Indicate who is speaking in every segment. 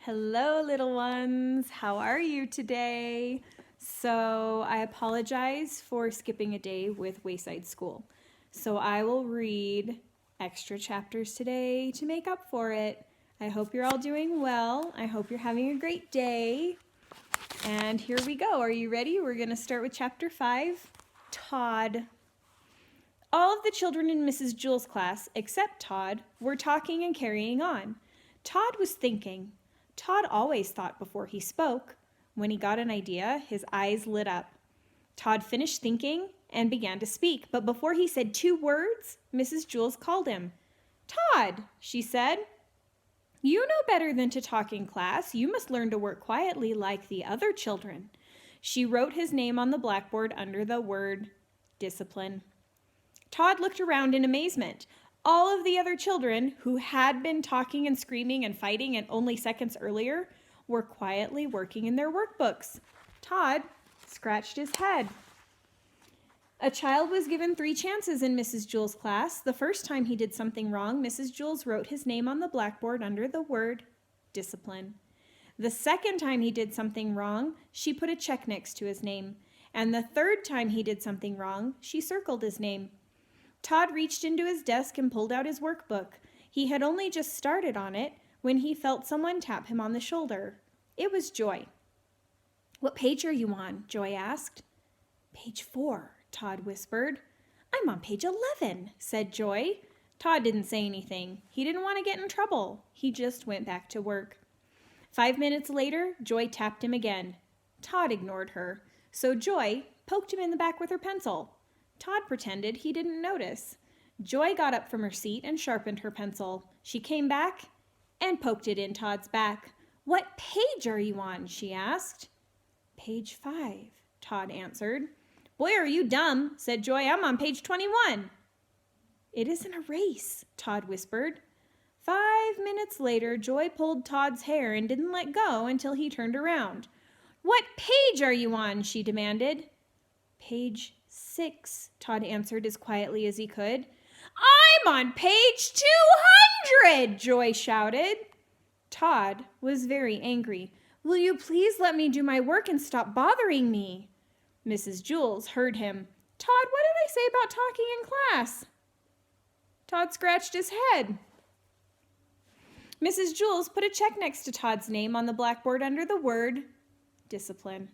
Speaker 1: Hello, little ones. How are you today? So, I apologize for skipping a day with Wayside School. So, I will read extra chapters today to make up for it. I hope you're all doing well. I hope you're having a great day. And here we go. Are you ready? We're going to start with chapter 5, Todd. All of the children in Mrs. Jewell's class, except Todd, were talking and carrying on. Todd was thinking. Todd always thought before he spoke. When he got an idea, his eyes lit up. Todd finished thinking and began to speak, but before he said 2 words, Mrs. Jewell called him. "Todd," she said, "you know better than to talk in class. You must learn to work quietly like the other children." She wrote his name on the blackboard under the word discipline. Todd looked around in amazement. All of the other children, who had been talking and screaming and fighting and only seconds earlier, were quietly working in their workbooks. Todd scratched his head. A child was given 3 chances in Mrs. Jewell's class. The first time he did something wrong, Mrs. Jewell wrote his name on the blackboard under the word discipline. The second time he did something wrong, she put a check next to his name. And the third time he did something wrong, she circled his name. Todd reached into his desk and pulled out his workbook. He had only just started on it when he felt someone tap him on the shoulder. It was Joy. "What page are you on?" Joy asked. "Page 4, Todd whispered. "I'm on page 11, said Joy. Todd didn't say anything. He didn't want to get in trouble. He just went back to work. 5 minutes later, Joy tapped him again. Todd ignored her, so Joy poked him in the back with her pencil. Todd pretended he didn't notice. Joy got up from her seat and sharpened her pencil. She came back and poked it in Todd's back. "What page are you on?" she asked. "Page 5, Todd answered. "Boy, are you dumb," said Joy. "I'm on page 21. "It isn't a race," Todd whispered. 5 minutes later, Joy pulled Todd's hair and didn't let go until he turned around. "What page are you on?" she demanded. "Page 6, Todd answered as quietly as he could. "I'm on page 200, Joy shouted. Todd was very angry. "Will you please let me do my work and stop bothering me?" Mrs. Jewell heard him. "Todd, what did I say about talking in class?" Todd scratched his head. Mrs. Jewell put a check next to Todd's name on the blackboard under the word discipline.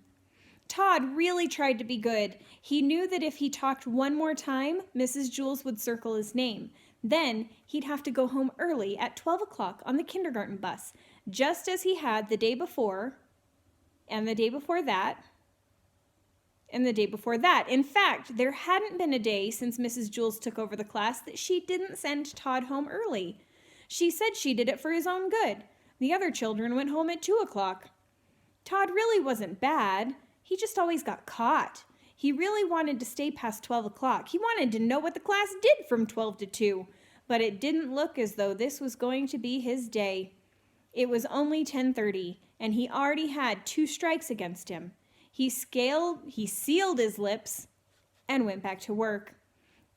Speaker 1: Todd really tried to be good. He knew that if he talked one more time, Mrs. Jewell would circle his name. Then he'd have to go home early at 12 o'clock on the kindergarten bus, just as he had the day before, and the day before that, and the day before that. In fact, there hadn't been a day since Mrs. Jewell took over the class that she didn't send Todd home early. She said she did it for his own good. The other children went home at 2 o'clock. Todd really wasn't bad. He just always got caught. He really wanted to stay past 12 o'clock. He wanted to know what the class did from 12 to 2. But it didn't look as though this was going to be his day. It was only 10:30, and he already had 2 strikes against him. He sealed his lips and went back to work.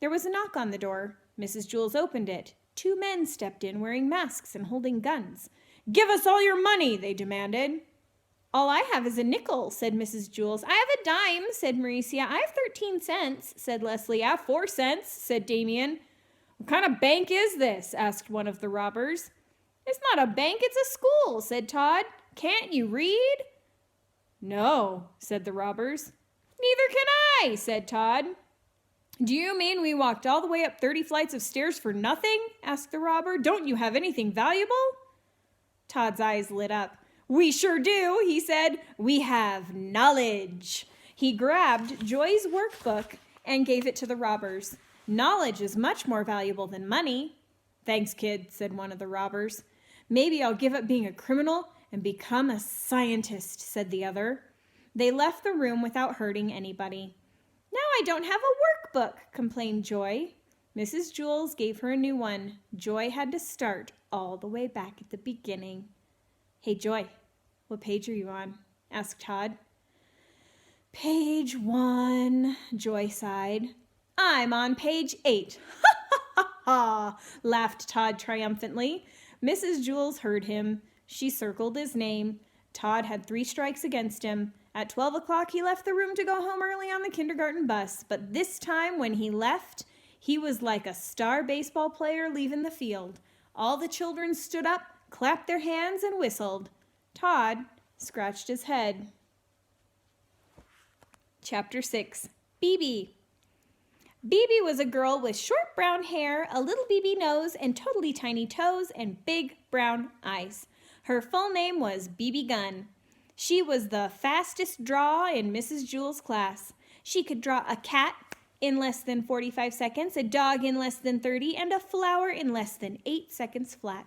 Speaker 1: There was a knock on the door. Mrs. Jewell opened it. 2 men stepped in wearing masks and holding guns. "Give us all your money," they demanded. "All I have is a nickel," said Mrs. Jewell. "I have a dime," said Maricia. "I have 13 cents, said Leslie. "I have 4 cents, said Damien. "What kind of bank is this?" asked one of the robbers. "It's not a bank, it's a school," said Todd. "Can't you read?" "No," said the robbers. "Neither can I," said Todd. "Do you mean we walked all the way up 30 flights of stairs for nothing?" asked the robber. "Don't you have anything valuable?" Todd's eyes lit up. "We sure do," he said. "We have knowledge." He grabbed Joy's workbook and gave it to the robbers. "Knowledge is much more valuable than money." "Thanks, kid," said one of the robbers. "Maybe I'll give up being a criminal and become a scientist," said the other. They left the room without hurting anybody. "Now I don't have a workbook," complained Joy. Mrs. Jewell gave her a new one. Joy had to start all the way back at the beginning. "Hey, Joy, what page are you on?" asked Todd. "Page 1, Joy sighed. "I'm on page 8. "Ha, ha, ha, ha," laughed Todd triumphantly. Mrs. Jewell heard him. She circled his name. Todd had 3 strikes against him. At 12 o'clock, he left the room to go home early on the kindergarten bus. But this time when he left, he was like a star baseball player leaving the field. All the children stood up, clapped their hands, and whistled. Todd scratched his head. Chapter 6. BB. BB was a girl with short brown hair, a little BB nose, and totally tiny toes, and big brown eyes. Her full name was BB Gunn. She was the fastest draw in Mrs. Jewell's class. She could draw a cat in less than 45 seconds, a dog in less than 30, and a flower in less than 8 seconds flat.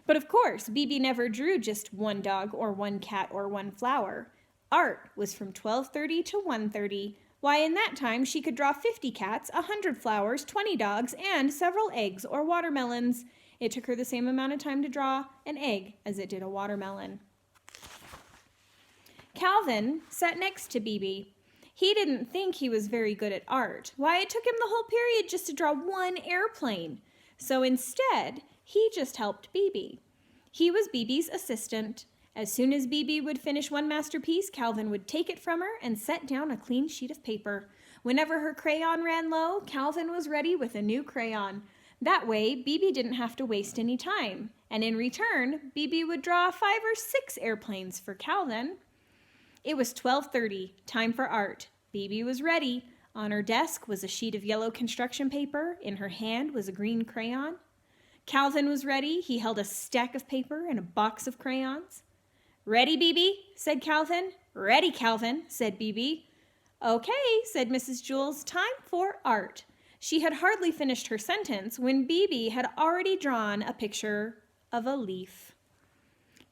Speaker 1: But of course, BB never drew just one dog or one cat or one flower. Art was from 12:30 to 1:30. Why, in that time, she could draw 50 cats, 100 flowers, 20 dogs, and several eggs or watermelons. It took her the same amount of time to draw an egg as it did a watermelon. Calvin sat next to BB. He didn't think he was very good at art. Why, it took him the whole period just to draw one airplane. So instead, he just helped BB. He was BB's assistant. As soon as BB would finish one masterpiece, Calvin would take it from her and set down a clean sheet of paper. Whenever her crayon ran low, Calvin was ready with a new crayon. That way, BB didn't have to waste any time. And in return, BB would draw 5 or 6 airplanes for Calvin. It was 12:30, time for art. BB was ready. On her desk was a sheet of yellow construction paper. In her hand was a green crayon. Calvin was ready. He held a stack of paper and a box of crayons. "Ready, BB?" said Calvin. "Ready, Calvin," said BB. "Okay," said Mrs. Jewell, "time for art." She had hardly finished her sentence when BB had already drawn a picture of a leaf.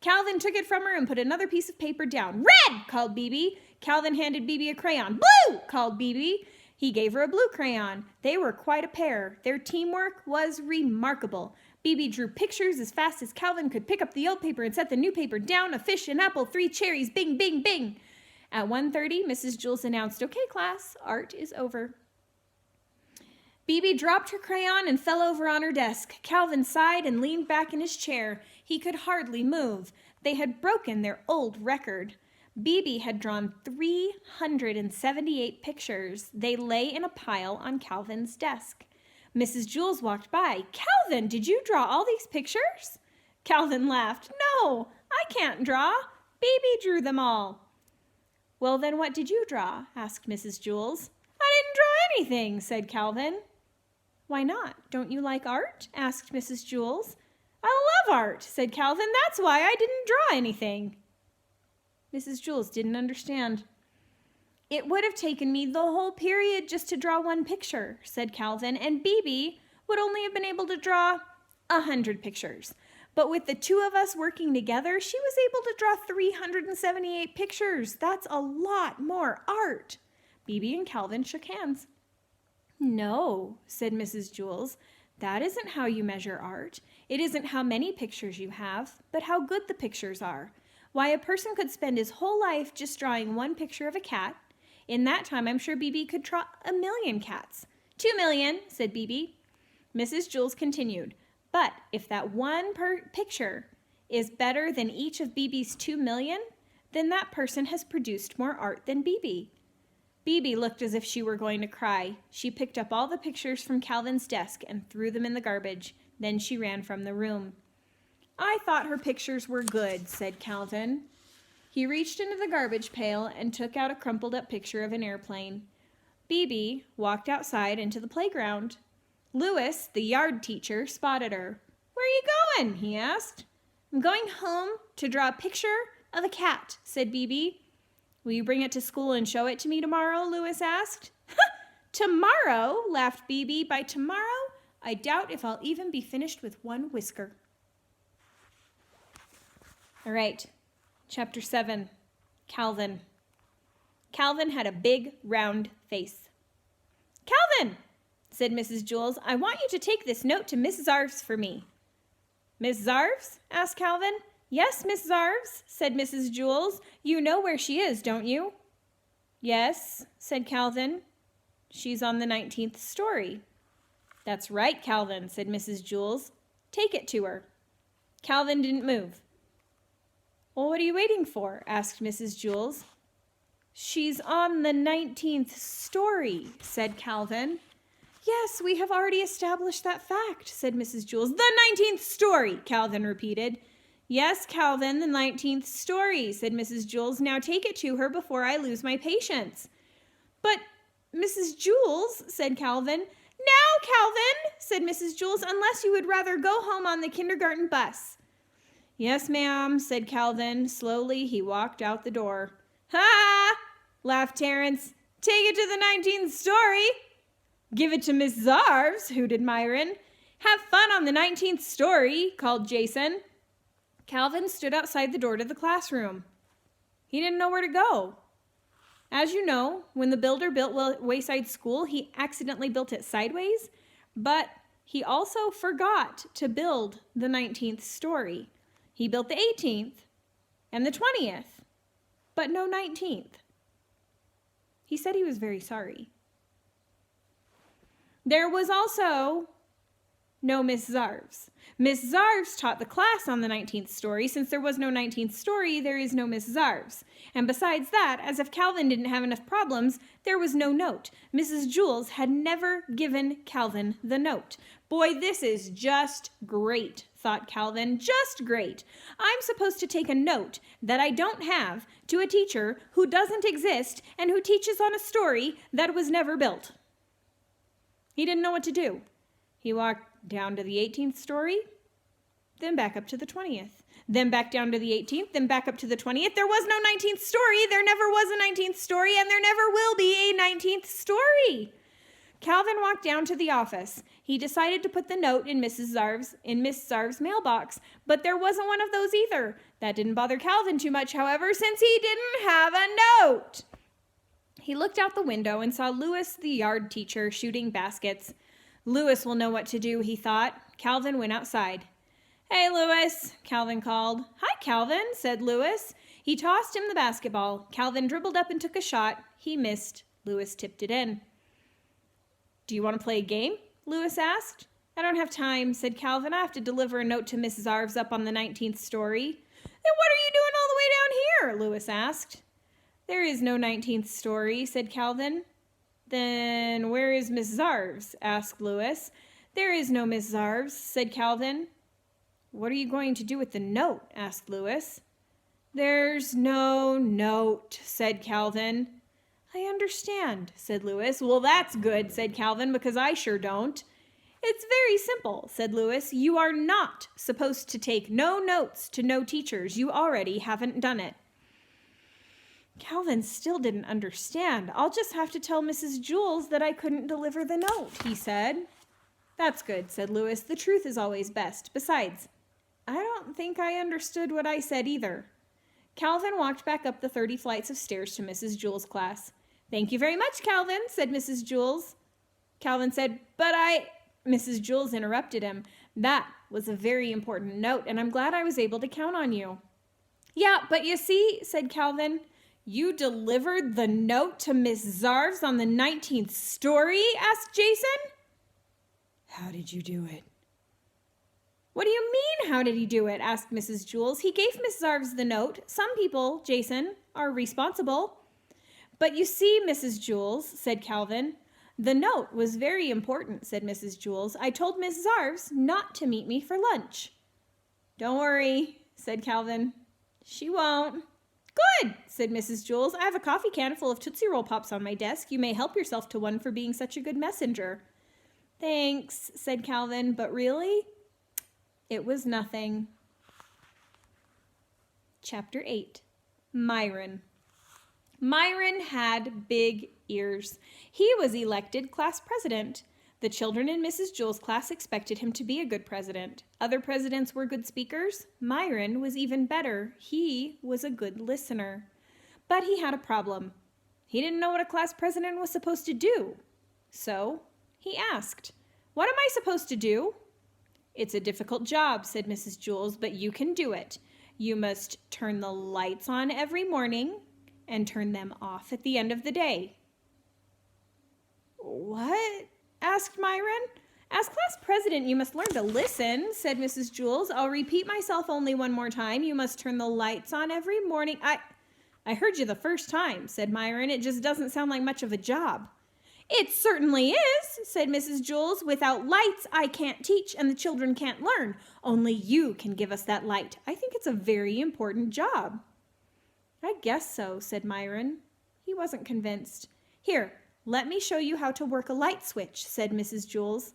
Speaker 1: Calvin took it from her and put another piece of paper down. "Red!" called BB. Calvin handed BB a crayon. "Blue!" called BB. He gave her a blue crayon. They were quite a pair. Their teamwork was remarkable. BB drew pictures as fast as Calvin could pick up the old paper and set the new paper down. A fish, an apple, 3 cherries, bing, bing, bing. At 1:30, Mrs. Jewell announced, "Okay, class, art is over." BB dropped her crayon and fell over on her desk. Calvin sighed and leaned back in his chair. He could hardly move. They had broken their old record. BB had drawn 378 pictures. They lay in a pile on Calvin's desk. Mrs. Jewell walked by. "Calvin, did you draw all these pictures?" Calvin laughed. "No, I can't draw. BB drew them all." "Well, then what did you draw?" asked Mrs. Jewell. "I didn't draw anything," said Calvin. "Why not? Don't you like art?" asked Mrs. Jewell. "I love art," said Calvin. "That's why I didn't draw anything." Mrs. Jewell didn't understand. "It would have taken me the whole period just to draw one picture," said Calvin, "and BB would only have been able to draw 100 pictures. But with the 2 of us working together, she was able to draw 378 pictures. That's a lot more art." BB and Calvin shook hands. "No," said Mrs. Jewell, "that isn't how you measure art. It isn't how many pictures you have, but how good the pictures are. Why, a person could spend his whole life just drawing one picture of a cat. In that time, I'm sure BB could draw 1,000,000 cats." 2,000,000, said BB. Mrs. Jewell continued, "But if that one picture is better than each of BB's 2,000,000, then that person has produced more art than BB." BB looked as if she were going to cry. She picked up all the pictures from Calvin's desk and threw them in the garbage. Then she ran from the room. "I thought her pictures were good," said Calvin. He reached into the garbage pail and took out a crumpled up picture of an airplane. BB walked outside into the playground. Lewis, the yard teacher, spotted her. "Where are you going?" he asked. "I'm going home to draw a picture of a cat," said BB. "Will you bring it to school and show it to me tomorrow?" Lewis asked. "Tomorrow?" laughed BB. "By tomorrow, I doubt if I'll even be finished with one whisker." All right, Chapter 7, Calvin. Calvin had a big, round face. "Calvin," said Mrs. Jewell, "I want you to take this note to Miss Zarves for me." "Miss Zarves?" asked Calvin. "Yes, Miss Zarves," said Mrs. Jewell. "You know where she is, don't you?" "Yes," said Calvin. "She's on the 19th story." "That's right, Calvin," said Mrs. Jewell. "Take it to her." Calvin didn't move. Well, what are you waiting for? Asked Mrs. Jules. She's on the 19th story, said Calvin. Yes, we have already established that fact, said Mrs. Jules. The 19th story, Calvin repeated. Yes, Calvin, the 19th story, said Mrs. Jules. Now take it to her before I lose my patience. But, Mrs. Jules, said Calvin. Now, Calvin, said Mrs. Jules, unless you would rather go home on the kindergarten bus. Yes, ma'am, said Calvin. Slowly he walked out the door. Ha! Laughed Terence. Take it to the 19th story. Give it to Miss Zarves, hooted Myron. Have fun on the 19th story, called Jason. Calvin stood outside the door to the classroom. He didn't know where to go. As you know, when the builder built Wayside School, he accidentally built it sideways, but he also forgot to build the 19th story. He built the 18th and the 20th, but no 19th. He said he was very sorry. There was also no Miss Zarves. Miss Zarves taught the class on the 19th story. Since there was no 19th story, there is no Miss Zarves. And besides that, as if Calvin didn't have enough problems, there was no note. Mrs. Jules had never given Calvin the note. Boy, this is just great, thought Calvin. Just great. I'm supposed to take a note that I don't have to a teacher who doesn't exist and who teaches on a story that was never built. He didn't know what to do. He walked down to the 18th story, then back up to the 20th, then back down to the 18th, then back up to the 20th. There was no 19th story. There never was a 19th story, and there never will be a 19th story. Calvin walked down to the office. He decided to put the note in Miss Zarves' mailbox, but there wasn't one of those either. That didn't bother Calvin too much, however, since he didn't have a note. He looked out the window and saw Louis, the yard teacher, shooting baskets. Louis will know what to do, he thought. Calvin went outside. Hey, Louis, Calvin called. Hi, Calvin, said Louis. He tossed him the basketball. Calvin dribbled up and took a shot. He missed. Louis tipped it in. Do you want to play a game? Louis asked. I don't have time, said Calvin. I have to deliver a note to Miss Zarves up on the 19th story. Then what are you doing all the way down here? Louis asked. There is no 19th story, said Calvin. Then where is Miss Zarves? Asked Louis. There is no Miss Zarves, said Calvin. What are you going to do with the note? Asked Louis. There's no note, said Calvin. I understand, said Louis. Well, that's good, said Calvin, because I sure don't. It's very simple, said Louis. You are not supposed to take no notes to no teachers. You already haven't done it. Calvin still didn't understand. I'll just have to tell Mrs. Jules that I couldn't deliver the note, he said. That's good, said Louis. The truth is always best. Besides, I don't think I understood what I said either. Calvin walked back up the 30 flights of stairs to Mrs. Jules' class. Thank you very much, Calvin, said Mrs. Jules. Calvin said, Mrs. Jules interrupted him. That was a very important note, and I'm glad I was able to count on you. Yeah, but you see, said Calvin, you delivered the note to Miss Zarves on the 19th story? Asked Jason. How did you do it? What do you mean, how did he do it? Asked Mrs. Jules. He gave Miss Zarves the note. Some people, Jason, are responsible. But you see, Mrs. Jules, said Calvin, the note was very important, said Mrs. Jules. I told Miss Zarves not to meet me for lunch. Don't worry, said Calvin. She won't. Good, said Mrs. Jules. I have a coffee can full of Tootsie Roll Pops on my desk. You may help yourself to one for being such a good messenger. Thanks, said Calvin, but really, it was nothing. Chapter 8. Myron. Myron had big ears. He was elected class president. The children in Mrs. Jules' class expected him to be a good president. Other presidents were good speakers. Myron was even better. He was a good listener. But he had a problem. He didn't know what a class president was supposed to do. So he asked, "What am I supposed to do?" "It's a difficult job," said Mrs. Jules, "but you can do it. You must turn the lights on every morning and turn them off at the end of the day." "What?" asked Myron. As class president, you must learn to listen, said Mrs. Jules. I'll repeat myself only one more time. You must turn the lights on every morning. I heard you the first time, said Myron. It just doesn't sound like much of a job. It certainly is, said Mrs. Jules. Without lights, I can't teach and the children can't learn. Only you can give us that light. I think it's a very important job. I guess so, said Myron. He wasn't convinced. Here, let me show you how to work a light switch, said Mrs. Jules.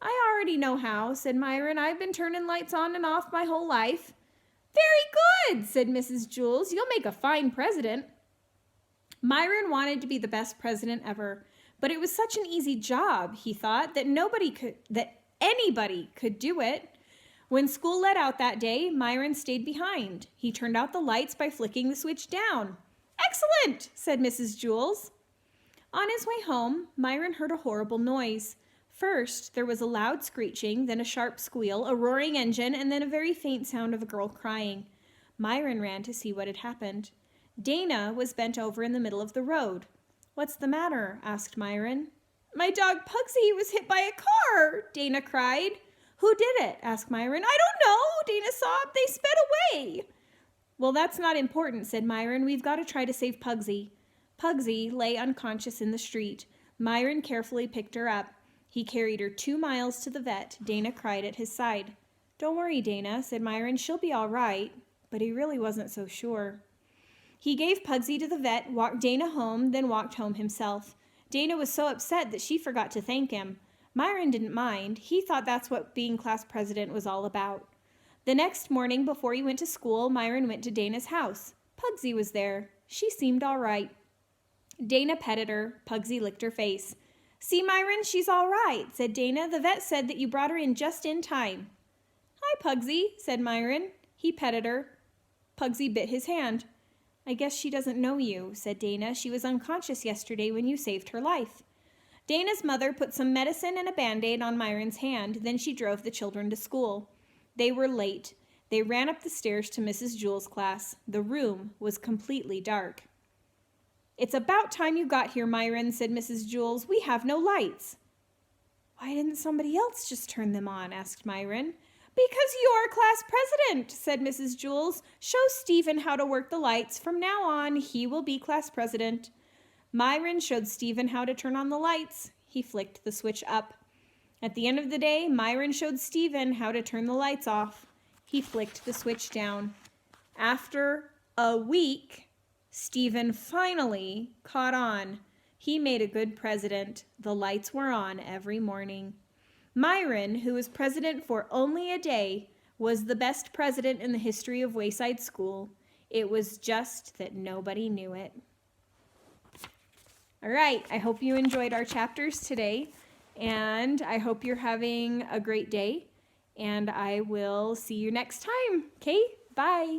Speaker 1: I already know how, said Myron. I've been turning lights on and off my whole life. Very good, said Mrs. Jules. You'll make a fine president. Myron wanted to be the best president ever, but it was such an easy job, he thought, that anybody could do it. When school let out that day, Myron stayed behind. He turned out the lights by flicking the switch down. Excellent, said Mrs. Jules. On his way home, Myron heard a horrible noise. First, there was a loud screeching, then a sharp squeal, a roaring engine, and then a very faint sound of a girl crying. Myron ran to see what had happened. Dana was bent over in the middle of the road. What's the matter? Asked Myron. My dog Pugsy was hit by a car, Dana cried. Who did it? Asked Myron. I don't know, Dana sobbed. They sped away. Well, that's not important, said Myron. We've got to try to save Pugsy. Pugsy lay unconscious in the street. Myron carefully picked her up. He carried her 2 miles to the vet. Dana cried at his side. Don't worry, Dana, said Myron. She'll be all right. But he really wasn't so sure. He gave Pugsy to the vet, walked Dana home, then walked home himself. Dana was so upset that she forgot to thank him. Myron didn't mind. He thought that's what being class president was all about. The next morning, before he went to school, Myron went to Dana's house. Pugsy was there. She seemed all right. Dana petted her. Pugsy licked her face. See, Myron, she's all right, said Dana. The vet said that you brought her in just in time. Hi, Pugsy, said Myron. He petted her. Pugsy bit his hand. I guess she doesn't know you, said Dana. She was unconscious yesterday when you saved her life. Dana's mother put some medicine and a Band-Aid on Myron's hand. Then she drove the children to school. They were late. They ran up the stairs to Mrs. Jules' class. The room was completely dark. It's about time you got here, Myron, said Mrs. Jules. We have no lights. Why didn't somebody else just turn them on? Asked Myron. Because you're class president, said Mrs. Jules. Show Stephen how to work the lights. From now on, he will be class president. Myron showed Stephen how to turn on the lights. He flicked the switch up. At the end of the day, Myron showed Stephen how to turn the lights off. He flicked the switch down. After a week, Stephen finally caught on. He made a good president. The lights were on every morning. Myron, who was president for only a day, was the best president in the history of Wayside School. It was just that nobody knew it. All right, I hope you enjoyed our chapters today, and I hope you're having a great day, and I will see you next time. Okay, bye.